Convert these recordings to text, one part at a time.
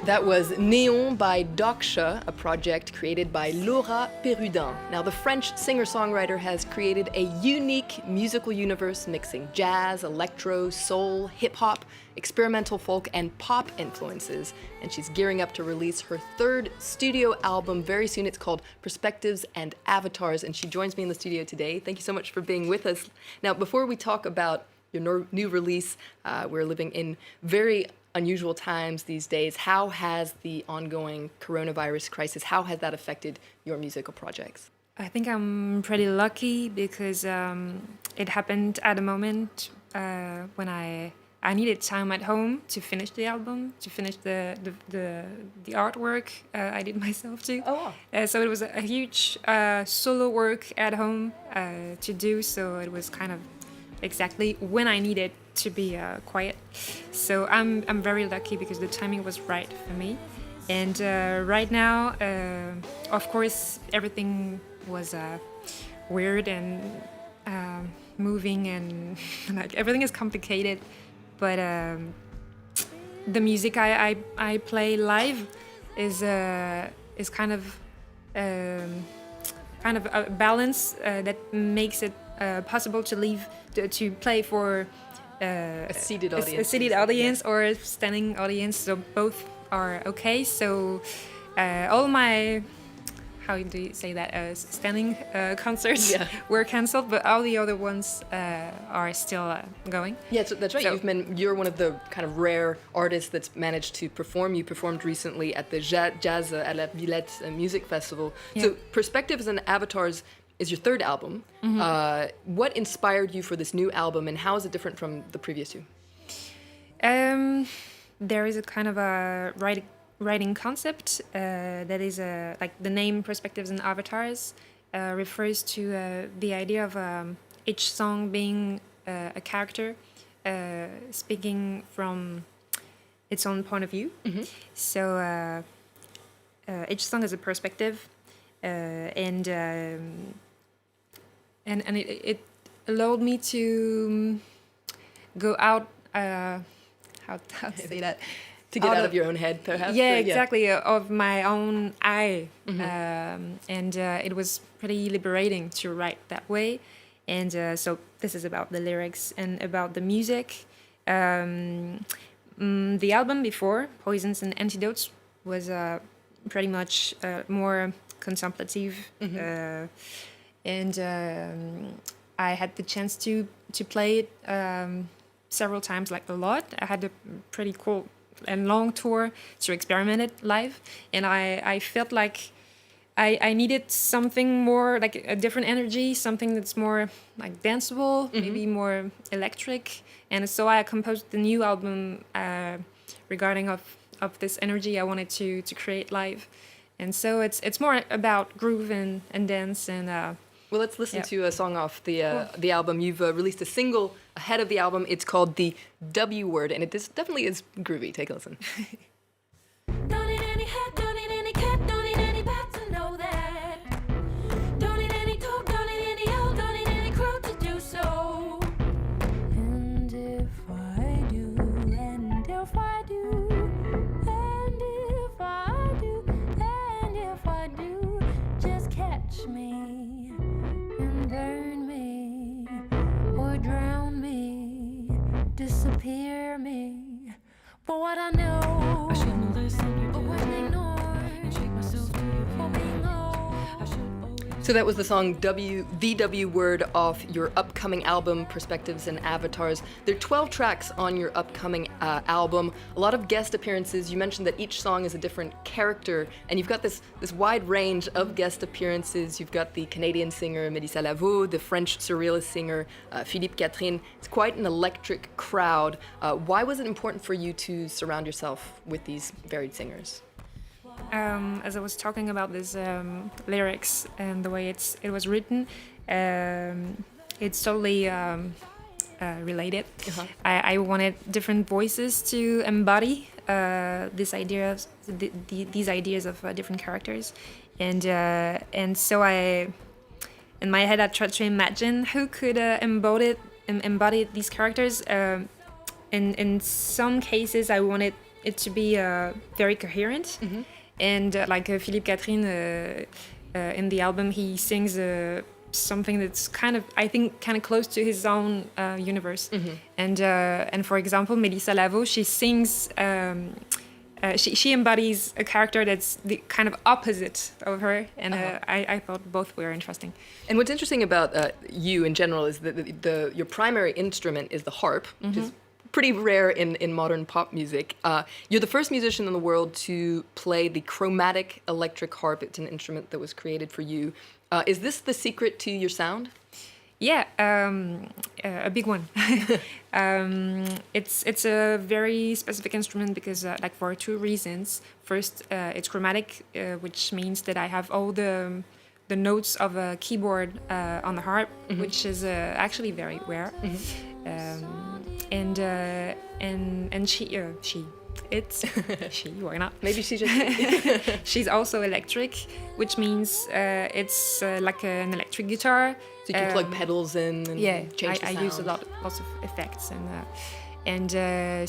That was Néon by Doksha, a project created by Laura Perrudin. Now, the French singer-songwriter has created a unique musical universe mixing jazz, electro, soul, hip-hop, experimental folk, and pop influences. And she's gearing up to release her third studio album very soon. It's called Perspectives and Avatars, and she joins me in the studio today. Thank you so much for being with us. Now, before we talk about your new release, we're living in very unusual times these days. How has the ongoing coronavirus crisis, how has that affected your musical projects? I think I'm pretty lucky because it happened at a moment when I needed time at home to finish the album, to finish the artwork I did myself too. Oh, wow. So it was a huge solo work at home to do, so it was kind of exactly when I needed to be quiet. So I'm very lucky because the timing was right for me. And right now, of course, everything was weird and moving and like everything is complicated. But the music I play live is kind of a balance that makes it possible to play for a seated audience or a standing audience, so both are okay. So all my, how do you say that, standing concerts were cancelled, but all the other ones are still going. Yeah, so that's right. So, You're one of the kind of rare artists that's managed to perform. You performed recently at the Jazz à la Villette Music Festival. Yeah. So Perspectives and Avatars is your third album. Mm-hmm. What inspired you for this new album, and how is it different from the previous two? There is a kind of a writing concept that is like the name Perspectives and Avatars refers to the idea of each song being a character speaking from its own point of view. Mm-hmm. So each song is a perspective, and it allowed me to go out. How to say that? To get out of your own head, perhaps? Yeah, exactly, of my own eye. Mm-hmm. And it was pretty liberating to write that way. And so this is about the lyrics and about the music. The album before, Poisons and Antidotes, was pretty much more contemplative. Mm-hmm. And I had the chance to play it several times, like a lot. I had a pretty cool and long tour to experiment it live, and I felt like I needed something more, like a different energy, something that's more like danceable, mm-hmm. maybe more electric. And so I composed the new album regarding of this energy I wanted to create live. And so it's more about groove and dance and well, let's listen to a song off the album. You've released a single ahead of the album. It's called The W Word, and it definitely is groovy. Take a listen. Don't need any hat, don't need any cap, don't need any bat to know that. Don't need any talk, don't need any yell, don't need any crowd to do so. And if I do, and if I do, and if I do, and if I do, just catch me and burn me or drown me, disappear me. For what I know, I should know this and you do. But when they ignore, and shake myself to you for being old, I should always. So that was the song The W Word off your upcoming album, Perspectives and Avatars. There are 12 tracks on your upcoming album, a lot of guest appearances. You mentioned that each song is a different character, and you've got this wide range of guest appearances. You've got the Canadian singer Mélissa Lavo, the French surrealist singer Philippe Catherine. It's quite an electric crowd. Why was it important for you to surround yourself with these varied singers? As I was talking about this lyrics and the way it was written, it's totally related. Uh-huh. I wanted different voices to embody these ideas of different characters, and so I, in my head, I tried to imagine who could embody these characters. In some cases, I wanted it to be very coherent. And like Philippe Catherine in the album, he sings something that's kind of close to his own universe. And for example, Melissa Lavo, she sings. She embodies a character that's the kind of opposite of her, and I thought both were interesting. And what's interesting about you in general is that your primary instrument is the harp, which is pretty rare in modern pop music. You're the first musician in the world to play the chromatic electric harp. It's an instrument that was created for you. Is this the secret to your sound? Yeah, a big one. It's a very specific instrument because, like, for two reasons. First, it's chromatic, which means that I have all the notes of a keyboard on the harp, which is actually very rare. And she, why not? Maybe she just... She's also electric, which means it's like an electric guitar. So you can plug pedals in and change the sound. I use lots of effects.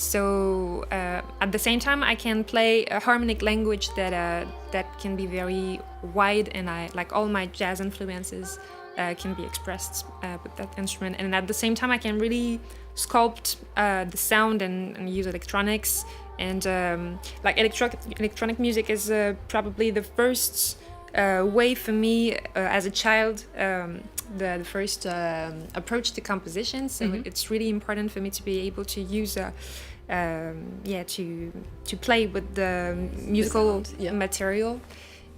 So at the same time, I can play a harmonic language that can be very wide, and I like all my jazz influences can be expressed with that instrument. And at the same time, I can really sculpt the sound and use electronics. And like electronic music is probably the first way for me as a child, the first approach to composition. So it's really important for me to be able to use to play with the musical material.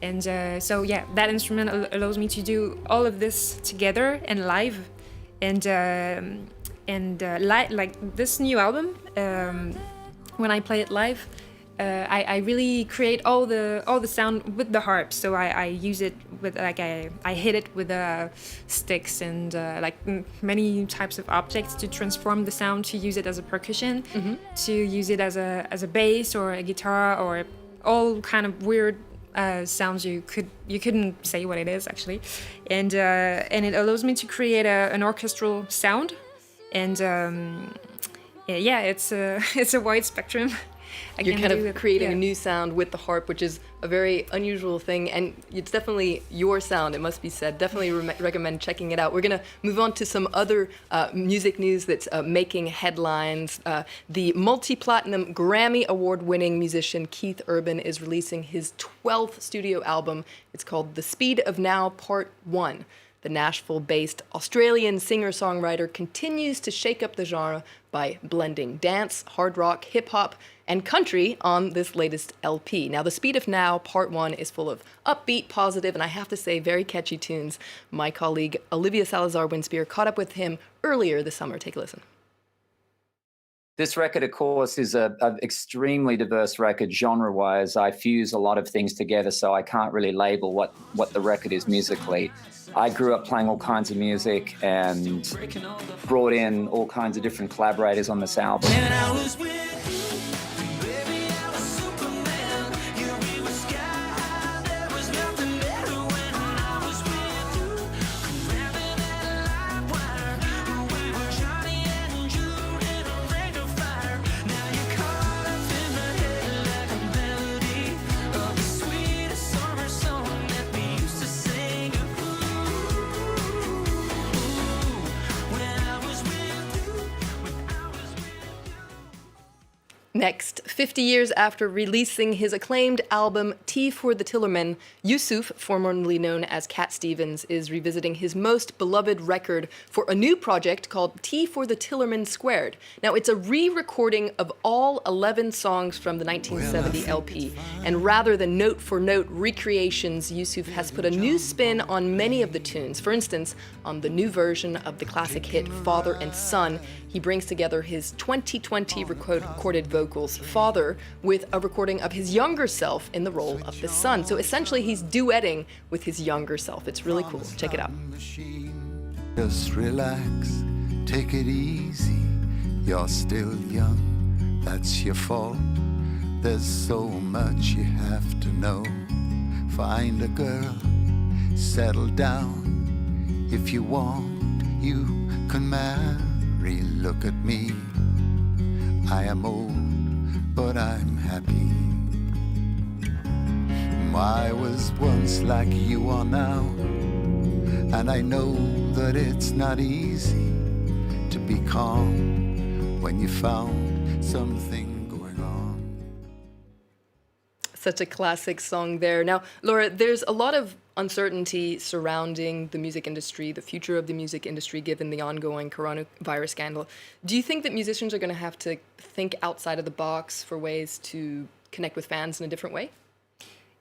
And that instrument allows me to do all of this together and live. Like this new album, when I play it live, I really create all the sound with the harp. So I use it with I hit it with sticks and many types of objects to transform the sound, to use it as a percussion, to use it as a bass or a guitar or all kind of weird sounds you couldn't say what it is actually, and it allows me to create an orchestral sound, and it's a wide spectrum. You're kind of creating a new sound with the harp, which is a very unusual thing, and it's definitely your sound, it must be said. Definitely recommend checking it out. We're going to move on to some other music news that's making headlines. The multi-platinum Grammy Award-winning musician Keith Urban is releasing his 12th studio album. It's called The Speed of Now Part 1. The Nashville-based Australian singer-songwriter continues to shake up the genre by blending dance, hard rock, hip-hop, and country on this latest LP. Now, The Speed of Now Part 1 is full of upbeat, positive, and I have to say, very catchy tunes. My colleague Olivia Salazar-Winspear caught up with him earlier this summer. Take a listen. This record, of course, is an extremely diverse record genre-wise. I fuse a lot of things together, so I can't really label what the record is musically. I grew up playing all kinds of music and brought in all kinds of different collaborators on this album. Next, 50 years after releasing his acclaimed album Tea for the Tillerman, Yusuf, formerly known as Cat Stevens, is revisiting his most beloved record for a new project called Tea for the Tillerman Squared. Now, it's a re-recording of all 11 songs from the 1970 LP, and rather than note-for-note recreations, Yusuf has put a new spin on many of the tunes. For instance, on the new version of the classic hit Father and Son, he brings together his 2020 recorded vocals, Father, with a recording of his younger self in the role of the son. So essentially, he's duetting with his younger self. It's really cool. Check it out. Just relax, take it easy. You're still young, that's your fault. There's so much you have to know. Find a girl, settle down. If you want, you can marry. Look at me, I am old, but I'm happy. I was once like you are now, and I know that it's not easy to be calm when you found something going on. Such a classic song there. Now, Laura, there's a lot of uncertainty surrounding the music industry, the future of the music industry, given the ongoing coronavirus scandal. Do you think that musicians are going to have to think outside of the box for ways to connect with fans in a different way?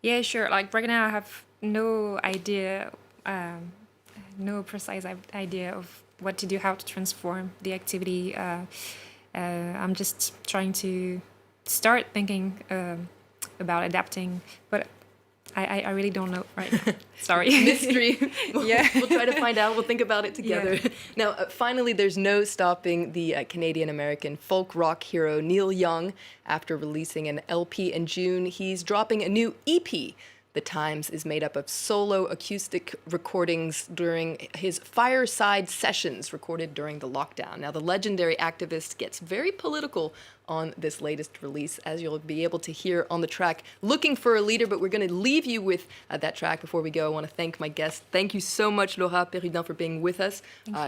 Yeah, sure. Like right now, I have no idea, no precise idea of what to do, how to transform the activity. I'm just trying to start thinking about adapting, but I really don't know right now. Sorry. Mystery. Yeah. We'll try to find out. We'll think about it together. Yeah. Now, finally, there's no stopping the Canadian-American folk rock hero Neil Young. After releasing an LP in June, he's dropping a new EP. The Times is made up of solo acoustic recordings during his fireside sessions recorded during the lockdown. Now, the legendary activist gets very political on this latest release, as you'll be able to hear on the track Looking for a Leader, but we're going to leave you with that track before we go. I want to thank my guest. Thank you so much, Laura Perrudin, for being with us.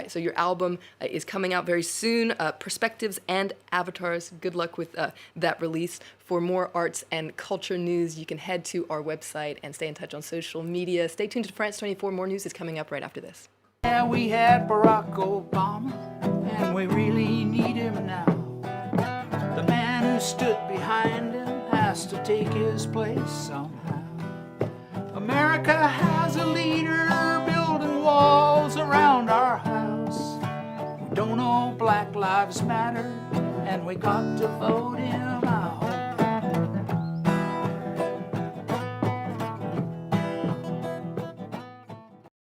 So your album is coming out very soon, Perspectives and Avatars. Good luck with that release. For more arts and culture news, you can head to our website and stay in touch on social media. Stay tuned to France 24. More news is coming up right after this. Yeah, we had Barack Obama, and we really need him now. The man who stood behind him has to take his place somehow. America has a leader building walls around our house. We don't know Black Lives Matter, and we got to vote him out.